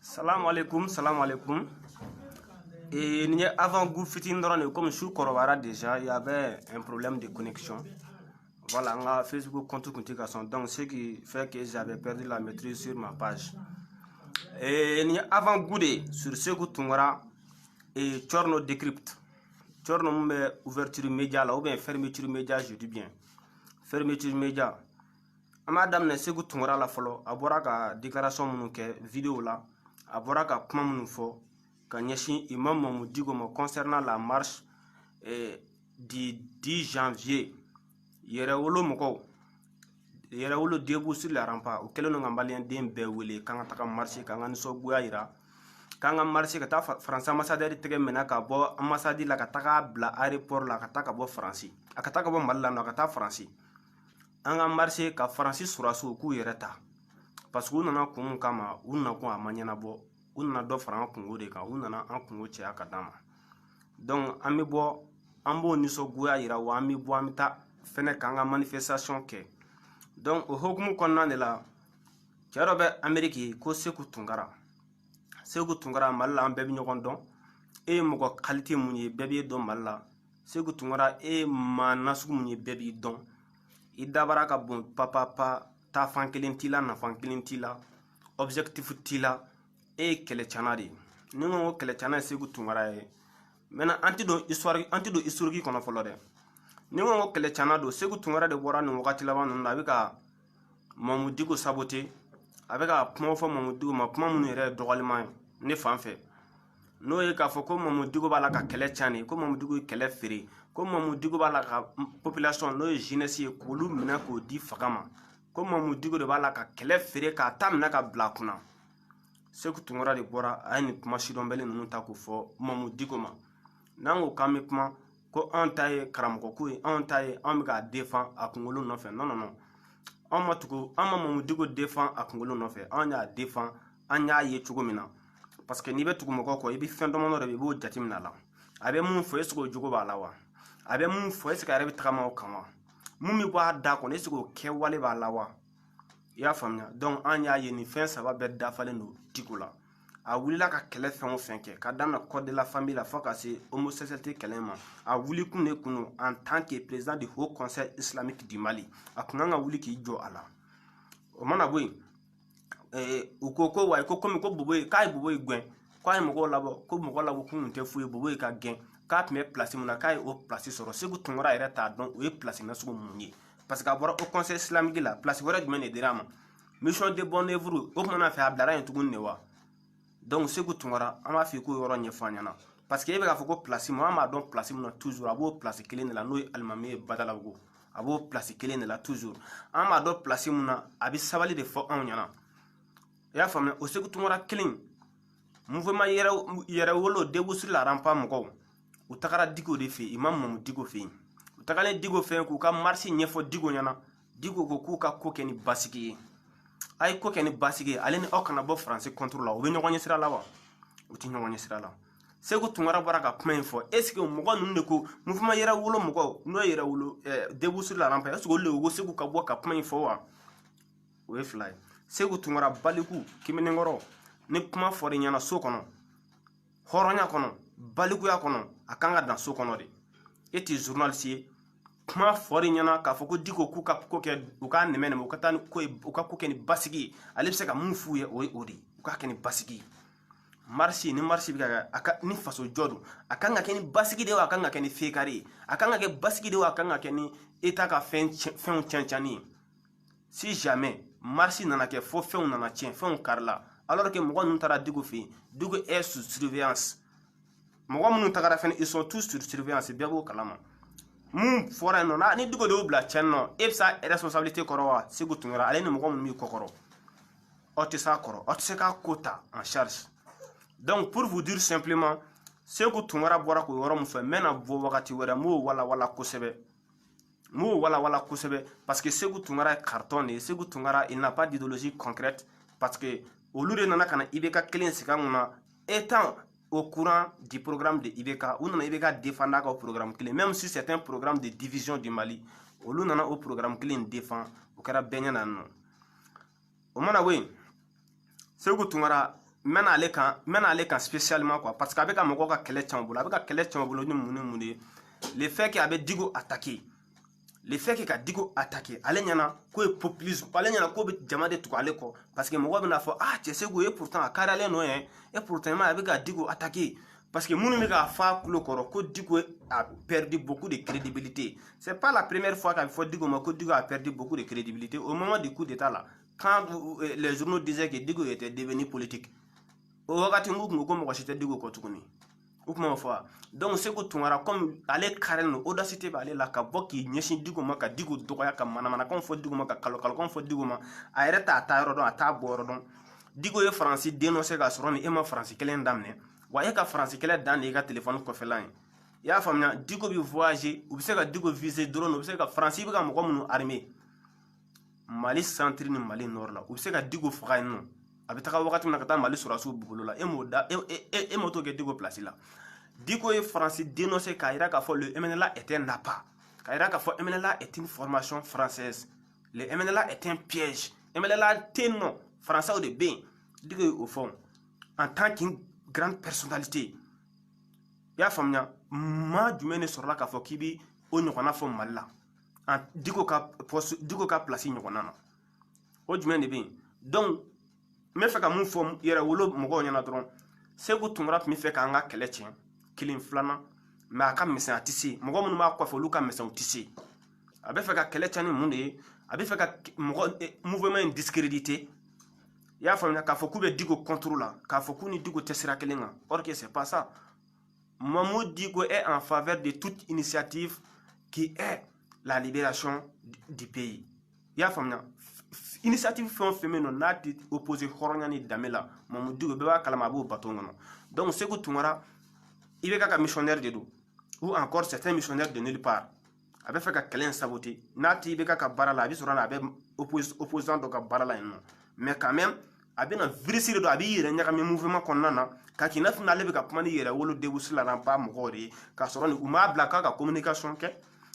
Salam alaikum. Et avant goût comme je suis déjà, il y avait un problème de connexion. Voilà, on a Facebook compte communication. Donc ce qui fait que j'avais perdu la maîtrise sur ma page. Et avant goût sur ce que tu auras et Chorno décrypte. Chorno me ouverture média là ou bien fermeture média, je dis bien. Fermeture média. Madame ne se que tu auras la follow. Abora ka déclaration munuke vidéo là. Abora ka kuma munu fo. Kanyeshi imam Mamoudou concernant la marche du 10 janvier. Yerewolo moko. Yerewolo debout sur la rampa. Ou quel nom ambalien d'embe wele. Quand on a marché, quand on so guaira. Quand on a marché, quand on France ambassadeur de Menaka, bo ambassadeur la kataka bla aéroport la kataka bo France. Akataka bo malala na kataka France. On a marché ka France surasu ku yereta. Parce que on a comme kama, on a quoi maniana bo. On a deux francs Congo de ka, on a un Congo tché akadama. Donc, ami bo, ambo niso guya ira wa ami bo amita fene kanga manifestation ke. Donc, au hokumu konna de la, Tiarobe Ameriki ko seku tungara. Seku tungara malla an bebi nyogon don. E moko qualité munye bebi don malla. Seku tungara e manasu munye bebi don. Idabara ka bon papa ta fankilin tila na fankilin tila. Objectif tila. Et kele chanari ningo kele chana segu tungara e mena antido historique kono folode ningo kele chana do segu tungara de bora no wakati laban no abika Mamoudou saboté abika pmo fo Mamoudou ma pmo mun re dogalima ne fanfe no e ka fo ko Mamoudou bala ka kele chani ko Mamoudou kele firi ko Mamoudou bala ka population no jeunesse ko lu mina ko di fagama ko Mamoudou de bala ka kele firi ka tamna ka blakuna ce que tu m'auras de boire à une machine belle nous t'a fo Mamoudou ma nango kamipma ko antaye karamoko antaye amga défend à Congolo no fait non amatuko Mamoudou défend à Congolo no fait anya défend anya ye chugomina parce que ni betuko moko ibi fin do mono rebe bo jatimna la abe mun fo esko jugo ba lawa abe mun fo esko rebe trama o kanwa mumi ba da ko esko ke wale ba lawa ya famnya donc anya ye ni fin ça va bet dafale no tikola a wulila ka kele fen o fen ke ka dans le code de la famille la fois que c'est homosexualité kelema a wuli kunu en tant que président du Haut Conseil islamique du Mali a kunanga wuli ki jo ala o mana boy ukoko wa ko komi ko boboy kai boboy gwen kwai mo ko labo kun te fuye boboy ka gen ka me place mona kai o place soro segu tungora ere ta don o place na so munye parce que avoir au conseil islamique la place wora du mene dirama mission de bonne œuvre o mana fa abdara en tugun newa donc segu tungora ama fi ko yoro nyefanyana parce que e be ka foko place mo ama don place mo toujours abo place kelen la no almami badalago abo place kelen la toujours ama do place mo na abi sabali de fo on nyana ya famne o segu tungora kelen mouvement yera wolo debout sur la rampa moko o takara digo de fe imam Mamoudou digo fe takale digo fe ku ka marché nyefo digo nyana digo ko ku ka ko keni basiki ay ko keni basiki aleni okana bo français contrôle la o be nyogonye sira la wa o ti nyogonye sira la seko tungara baraka kuma info est-ce que mo gonu ne ko mouvement yera wolo mo ko no yera wolo debout sur la rampe est-ce que le go seko ka bo ka kuma info wa o e fly seko tungara baliku kimene ngoro ne kuma fori nyana so kono horonya kono baliku ya kono akanga dan so kono de eti journaliste kuma fori nyana ka foko diko ku ka ko ke u ka nemene mo kata ko u ka ko ke ni basigi ale se ka mun fuye o odi u ka ke ni basigi marché ni marché bi ka aka ni faso jodu akanga ke ni basigi de wa akanga ke ni fekari akanga ke basigi de wa akanga ke ni eta ka fin chanchani si jamais marché nana ke fo fin nana tien fin karla alors que mo gon tara digo fi digo est sous surveillance mo gon mun tagara fin ils sont tous sur surveillance bien go kalama mun fora no na ni digo de obla chenno epsa responsabilité korowa segu tungara ale ni mo gon mi kokoro otisa koro otiseka kota en charge donc pour vous dire simplement segu tungara bora ko yoro mu fe mena bo wakati wera mo wala kosebe parce que segu tungara carton et segu tungara il n'a pas d'idéologie concrète parce que au lieu de nana kana ibeka clean sikanguna étant au courant du programme de Ibeka, ou non Ibeka défend au programme clé, même si c'est un programme de division du Mali, au lieu au programme clé défend, au cara benyan non. Au mana oui, c'est que tu m'as aller quand spécialement quoi parce qu'avec un moko ka kele chamboula avec kele chamboula ni mune le fait qu'il avait Digo attaqué le fait qu'il a Digo attaqué ale nyana ko populisme ale nyana ko be jama de to ale ko parce que moko bena fo ah tu sais go et pourtant a carale no et pourtant ma avec Digo attaqué parce que munu mega fa kulo koro ko Digo a perdu beaucoup de crédibilité. C'est pas la première fois qu'il faut Digo ma ko Digo a perdu beaucoup de crédibilité au moment du coup d'état là quand les journaux disaient que Digo était devenu politique. Wakati ngu ko mo chete Digo ko tukuni ukuma fa donc c'est que tungara comme ale karen audacité ba ale la ka boki nyeshi Digo ma ka Digo dokoya ka mana kon fo Digo ma ka kalo kon fo Digo ma a reta atayro don ata boro don Digo e français dénoncer ka soroni e ma français kelen damne wa e ka français kelen dan e ka téléphone ko felan ya famnya Digo bi voyager ou se ka Digo viser drone ou se ka français bi ka mo ko munu armée Mali centre ni Mali nord la ou se ka Digo faga non abitaka wakati na kata Mali surasu bubolola e moto ke Digo place là Digo est français dénoncé kaira ka fo le MNLA est un appât kaira ka fo MNLA est une formation française le MNLA est un piège MNLA t'es non français au de bien Digo au fond en tant qu'une grande personnalité ya famnya ma jumene sorla ka fo kibi o nyokona fo Malla Digo ka place nyokona no o jumene bien donc me fe ka mun fo yere wolo mogo nyana dron segu tungra mi fe ka nga kele tien kilin flana ma ka mesen atisi mogo mun ma kwa fo luka mesen utisi abe fe ka kele tien ni munde abe fe ka mogo mouvement discrédité ya fa ka fo kube Digo contrôle ka fo kuni Digo tesira kelenga or que c'est pas ça Mamou Digo est en faveur de toute initiative qui est la libération du pays ya fa initiative fɛn fɛn bɛ n'a tɛ opposé hɔrɔnya ni danbe la Mamou Digo bɛɛ b'a kalama a b'o bato kɔnɔ donc Sékou Tounkara i bɛ ka missionnaire de don ou encore certains missionnaires de nulle part a bɛ fɛ ka kɛlɛ in saboter n'a tɛ i bɛ ka baara la a bɛ sɔrɔ a bɛ opposant dɔ ka baara la yen nɔ mais quand même a bɛ na virus de don a bɛ yɛrɛ ɲagami mouvement kɔnɔna na ka k'i n'a fɔ n'ale bɛ ka kuma ni yɛrɛ wolo debusi la ba mɔgɔw de ye k'a sɔrɔ u m'a bila k'a ka communication kɛ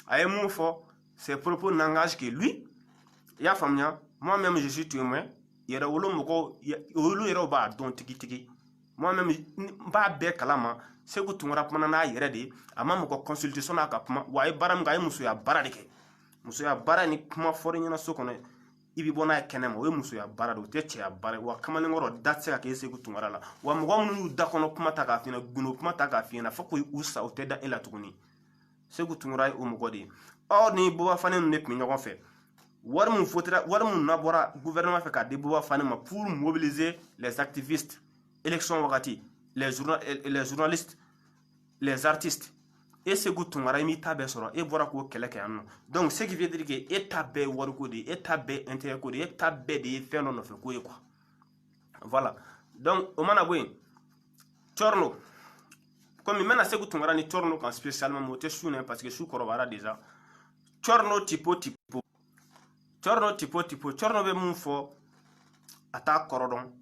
a ye mun fɔ ses propos n'engagent que lui i y'a faamuya. Moi-même, je suis témoin. Il y a des gens qui moi-même, je suis kalama. Sékou Tounkara na yere de ama mo ko consultation na ka kuma wa baram ga muso ya baradike muso ya bara ni kuma fori nyana sokono ibi bona kenema we muso ya bara do te ya bara wa kamale ngoro datse ka ke Sékou Tounkara la wa mo gomnu da kono kuma ta ka fina guno kuma ta ka fina fako usa o te da ela tuguni Sékou Tounkara o mo godi or ni bo fa ne ne mi nyogon fe war mun na bora gouvernement fait ka déboba fanema pour mobiliser les activistes élection wakati les journalistes les artistes et Sékou Tounkara mi tabe soro e bora ko keleke anno donc ce qui veut dire que étape warko de étape intérêt ko de étape de fait non fait ko quoi voilà donc o mana boy Chorno comme maintenant Sékou Tounkara ni Chorno quand spécialement moté choune parce que chou korobara déjà Chorno tipo Chorno be mun fo ata korodon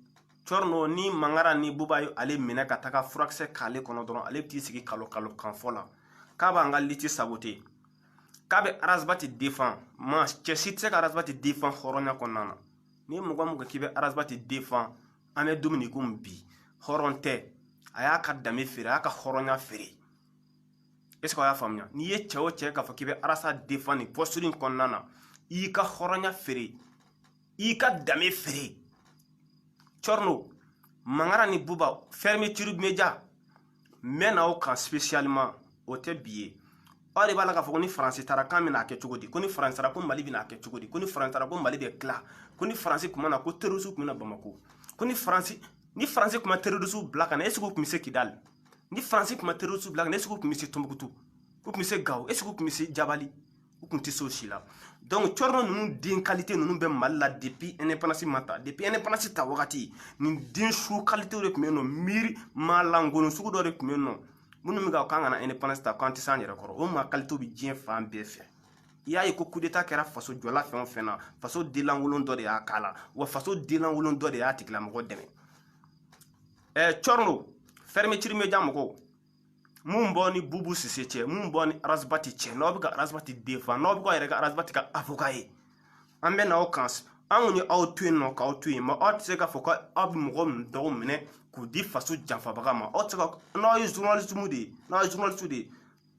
Chorno ni mangara ni bubayo ale mena ka taka furakse kale kono don ale ti sigi kalo kan fola kaba ngal liti saboté kabe arasbati défend ma chesite ka arasbati défend horonya konana ni mugo kibe arasbati défend ame dominikum bi horonte aya ka dame fere aka horonya fere est-ce que ya famnya ni ye chewo che ka fo kibe arasa défend ni posturing konana i ka horonya fere i ka dame fere Chorno mangara ni buba fermeture média mena o kan spécialement o te biye o de bala ka fo ni français tara kan mina ke cogodi ko ni français tara ko mali bina ke cogodi ko ni français tara ko mali be kla ko ni français kuma na ko terrorisme kuma na Bamako ko ni français kuma terrorisme black na est-ce que kuma se Kidal ni français kuma terrorisme black na est-ce que kuma se Tombouctou ko kuma se Gao est-ce que kuma se Jabali ou kuma se Sochila donc Chorno nous din qualité nous be malla depuis indépendance mata depuis indépendance ta wakati ni din chou qualité rek meno miri malangono suko do rek meno munu mi ga kanga na indépendance ta kanti sanjere koro o ma qualité bi bien fam be fe ya yi ko coup d'état kera faso jola fe on fena faso dilangolon do de akala wa faso dilangolon do de atikla mo deme Chorno fermeture média mo mun boni bubu sise mun boni arasbati che no bi ka arasbati défend no bi ko yere ka arasbati ka avocat ambe na okans an ye aw to yen nɔ k'aw to yen, ma aw tɛ se k'a fɔ ko aw bɛ mɔgɔ dɔw minɛ k'u di faso janfabaga ma. Aw tɛ se ka, n'aw ye journalisme de ye, n'aw ye journaliste de ye,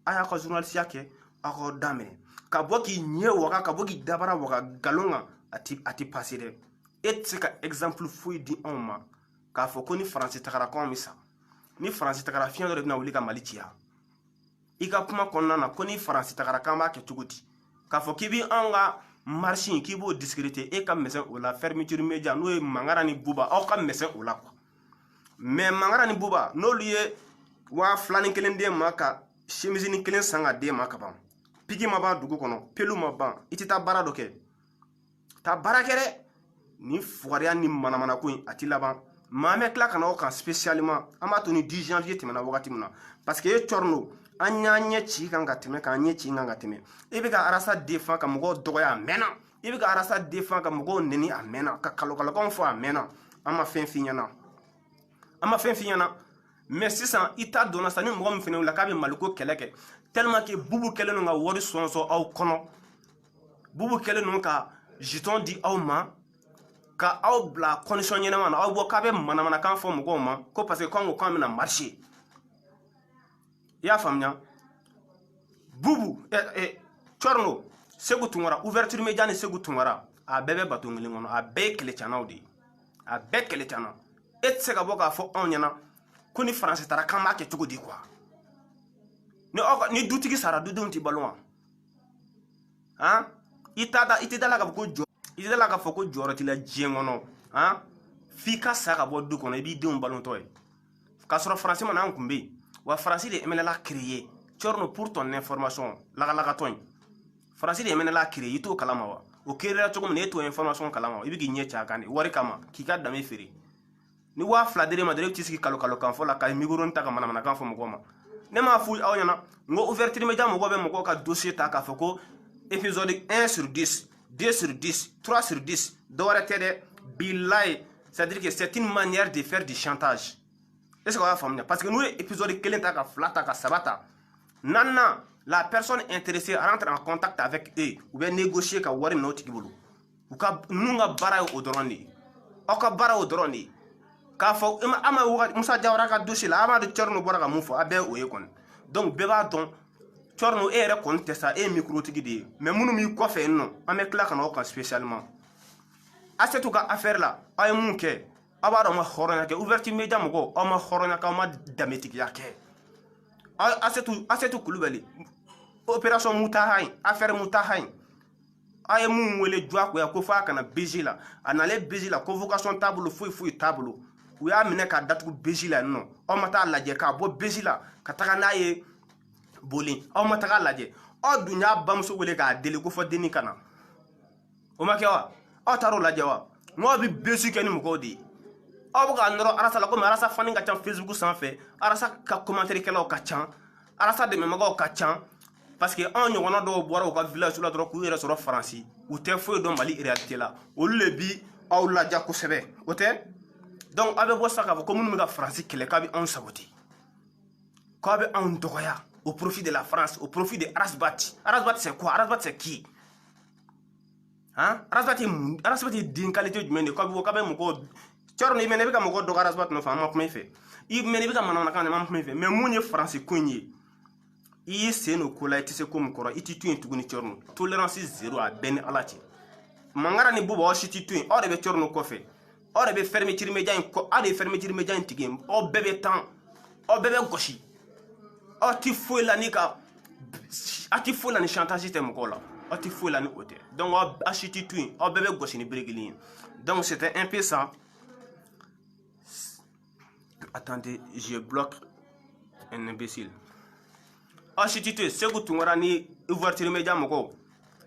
a y'a ka journalistya kɛ aw k'aw daminɛ ka bɔ k'i ɲɛ waga, ka bɔ k'i dabara waga galon kan, a ti passé dɛ. E tɛ se ka exemple foyi di anw ma k'a fɔ ko ni Faransi tagara k'anw bɛ sa, ni Faransi tagara fiɲɛ dɔ de bɛna wuli ka Mali ci yan. I ka kuma kɔnɔna na ko ni Faransi tagara k'an b'a kɛ cogo di, k'a fɔ k'i bɛ anw ka marche in k'i b'o discréditer, e ka mɛsɛn o la. Fermeture média n'o ye Mangara ni Buba, aw ka mɛsɛn o la quoi. Mais Mangara ni Buba n'olu ye 2000 ni 1 d'e ma ka chemise ni 1 san ka d'e ma ka ban, pigi ma ban dugu kɔnɔ, pelu ma ban, i tɛ taa baara dɔ kɛ, taa baara kɛ dɛ. Ni fugariya ni manamana ko in a ti laban. Maa mɛ tila ka na o kan spécialement, an b'a to ni 10 janvier tɛmɛna wagati min na, parce que e Tchorno an y'a ɲɛ ci kan ka tɛmɛ, k'an ɲɛ ci kan ka tɛmɛ. I bɛ ka Arasa défend ka mɔgɔw dɔgɔya a mɛnna, i bɛ ka Arasa défend ka mɔgɔw nɛni a mɛnna, ka kalokalokanw fɔ a mɛnna. An ma fɛn f'i ɲɛna, an ma fɛn f'i ɲɛna. Mais sisan i ta dɔnna sa ni mɔgɔ min fɛnɛ wulila k'a bɛ Maliko kɛlɛ kɛ, tellement que Bubu kɛlen don ka wari sɔnsɔn aw kɔnɔ, Bubu kɛlen don ka jeton di aw ma, ka aw bila condition ɲɛnama na, aw bɔ k'a bɛ manamanakan fɔ mɔgɔw ma ko parce que k'an ko k'an bɛna marcher. I y'a faamuya. Bubu Tchorno, Segu Tunkara, ouverture média ni Segu Tunkara, a bɛɛ bɛ bato kelen kɔnɔ, a bɛɛ ye kɛlɛcɛnaw de ye, a bɛɛ kɛlɛcɛna. E tɛ se ka bɔ k'a fɔ anw ɲɛna ko ni Faransi taara k'an b'a kɛ cogo di quoi. Ni dutigi sara dudenw tɛ balo wa? Han? I tɛ da la k'a fɔ ko jɔ, i tɛ da la k'a fɔ ko jɔyɔrɔ t'i la diɲɛ kɔnɔ, han? F'i ka sa ka bɔ du kɔnɔ i b'i denw balotɔ ye. K'a sɔrɔ Faransi mana an kun bɛ yen, wa Faransi de MNLA créé. Tchorno, pour ton information, lagalakatɔ in, Faransi de MNLA créé, i t'o kalama wa? O créera cogo min na e t'o information kalama wa? I bɛ k'i ɲɛ cɛ a kan de, wari kama, k'i ka dame feere. Ni 2000 dir'e ma dɔrɔn i bɛ t'i sigi kalokalokan fɔ la ka micro ta ka manamanakan fɔ mɔgɔw ma. Ne m'a fɔ aw ɲɛna n ko ouverture média mɔgɔw bɛ mɔgɔw ka dossier ta k'a fɔ ko épisode 1 sur 10, 2 sur 10, 3 sur 10 dɔ wɛrɛ tɛ dɛ, bilaye, c'est-à-dire que c'est une manière de faire du chantage. Est-ce que vous avez faamuya? Parce que nous épisode 1 ta ka 2 ta ka 3 ta, nanna la personne intéressée rentre en contact avec eux ou bien négocier ka wari minɛ o tigi bolo. U ka ninnu ka baara ye o dɔrɔn de ye, aw ka baara o dɔrɔn de ye. K'a fɔ ama Musa Jawara ka dossier la, ama de Tchorno bɔra ka mun fɔ, a bɛɛ o ye kɔni. Donc bɛɛ b'a dɔn Tchorno e yɛrɛ kɔni tɛ sa, e ye microtigi de ye. Mais minnu b'i kɔfɛ yen nɔ, an bɛ tila ka na o kan spécialement. Asetu ka affaire la, aw ye mun kɛ, aw b'a dɔn aw ma hɔrɔnya kɛ. Ouverture média mɔgɔw, aw ma hɔrɔnya kɛ, aw ma danbetigiya kɛ. Asetu Kulubali, opération Mutaha in, affaire Mutaha in, aw ye mun wele diyagoya ko f'a kana BG la, a nalen BG la, convocation t'a bolo, foyi t'a bolo. U y'a minɛ k'a datugu BG la yen nɔ, aw ma taa lajɛ k'a bɔ BG la ka taga n'a ye Boli, aw ma taga lajɛ. Aw dun y'a bamuso wele k'a deli ko fɔ denni ka na, o ma kɛ wa? Aw taar'o lajɛ wa? N'aw bɛ BG kɛ ni mɔgɔw de ye, aw bɛ k'a nɔrɔ Arasa la komi Arasa fani ka ca Facebook sanfɛ, Arasa ka commentaire kɛlaw ka ca, Arasa dɛmɛbagaw ka ca, parce que anw ɲɔgɔnna dɔw bɔra u ka village la dɔrɔn k'u yɛrɛ sɔrɔ Faransi, u tɛ foyi dɔn Mali réalité la, olu le bi aw ladiya kosɛbɛ, o tɛ? Donc aw bɛ bɔ sa k'a fɔ ko minnu bɛ ka Faransi kɛlɛ k'a bɛ anw saboter, k'a bɛ anw dɔgɔya au profit de la France, au profit de Arasbati. Arasbati c'est quoi? Arasbati c'est qui? Hein? Arasbati est d'une qualité jumɛn de k'a bɛ mɔgɔw Tchorno i mɛnɛ i bɛ ka mɔgɔw dɔgɔ Arasbati nɔfɛ an ma kuma i fɛ, i mɛnɛ i bɛ ka manamanakan de an ma kuma i fɛ, mais mun ye Faransi ko in ye, i y'i sen o ko la i tɛ se ko min kɔrɔ i tɛ to yen tuguni Tchorno. Tolérance zéro a bɛɛ ni Ala cɛ. Mangara ni Buba aw si tɛ to yen, aw de bɛ Tchorno kɔfɛ, aw de bɛ fermeture média in kɔ, aw de ye fermeture média in tigi ye, aw bɛɛ bɛ tan, aw bɛɛ bɛ gosi, aw tɛ foyi la ni ka, aw tɛ foyi la ni chantage tɛ mɔgɔw la, aw tɛ foyi la ni o tɛ. Donc aw si tɛ to yen, aw bɛɛ bɛ gosi ni bere kelen ye. Donc c'était un peu ça. Attendez, je bloque un imbécile. Ah, si tu te Segu Tunkara ni ouverture média mɔgɔw,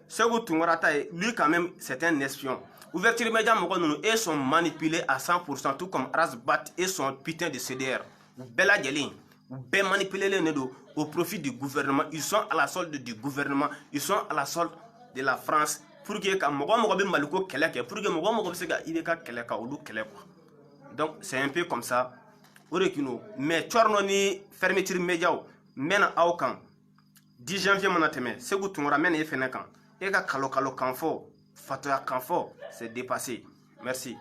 Segu Tunkara ta ye, lui quand même c'est un espion. Ouverture média mɔgɔw ninnu, ils sont manipulés à 100%, tout comme Arasbat et son putain de CDR. U bɛɛ lajɛlen, u bɛɛ manipulés ne do au profit du gouvernement. Ils sont à la solde du gouvernement, ils sont à la solde de la France. Pour que ka mɔgɔ bɛ Maliko kɛlɛ kɛ, pour que mɔgɔ bɛ se ka IBK kɛlɛ ka olu kɛlɛ quoi. Donc c'est un peu comme ça. Mais Tchorno ni fermeture médiaw mena aw kan 10 janvier mana tɛmɛ Segu Tunkara mena e fɛnɛ kan e ka kalo kan fɔ fatoya kan fɔ c'est dépassé. Merci.